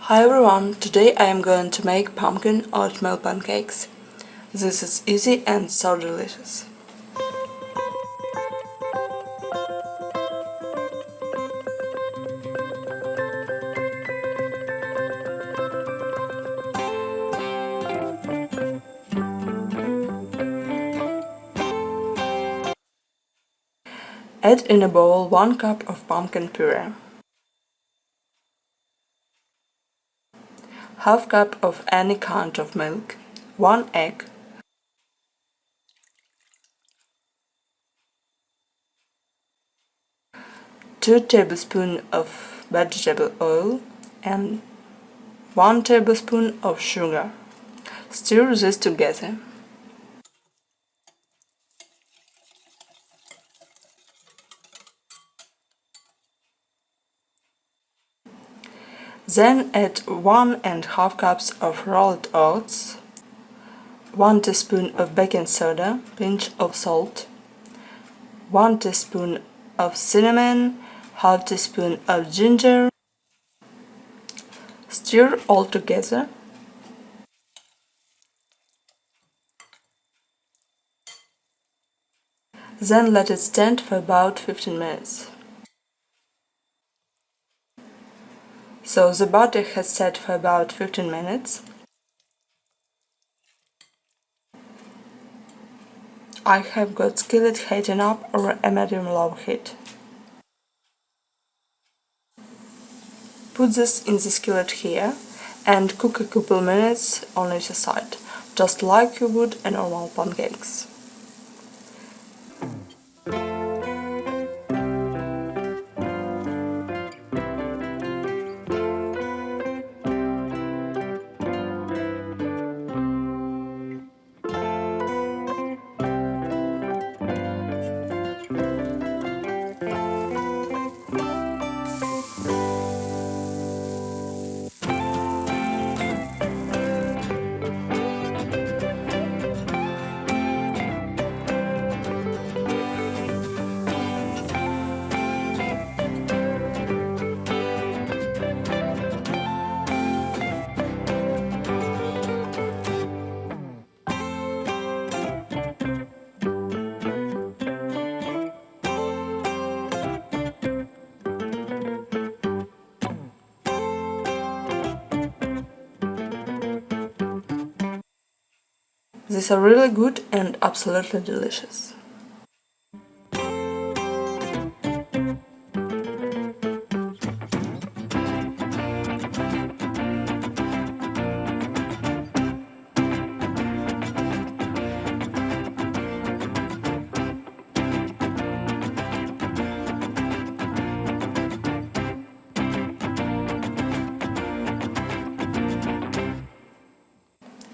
Hi everyone, today I am going to make pumpkin oatmeal pancakes. This is easy and so delicious. Add in a bowl 1 cup of pumpkin puree, half cup of any kind of milk, 1 egg, 2 tablespoons of vegetable oil and 1 tablespoon of sugar. Stir this together. Then add 1½ cups of rolled oats, 1 teaspoon of baking soda, pinch of salt, 1 teaspoon of cinnamon, half teaspoon of ginger. Stir all together. Then let it stand for about 15 minutes. So the butter has set for about 15 minutes. I have got skillet heating up over a medium-low heat. Put this in the skillet here and cook a couple minutes on each side, just like you would a normal pancakes. These are really good and absolutely delicious.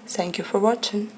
Thank you for watching.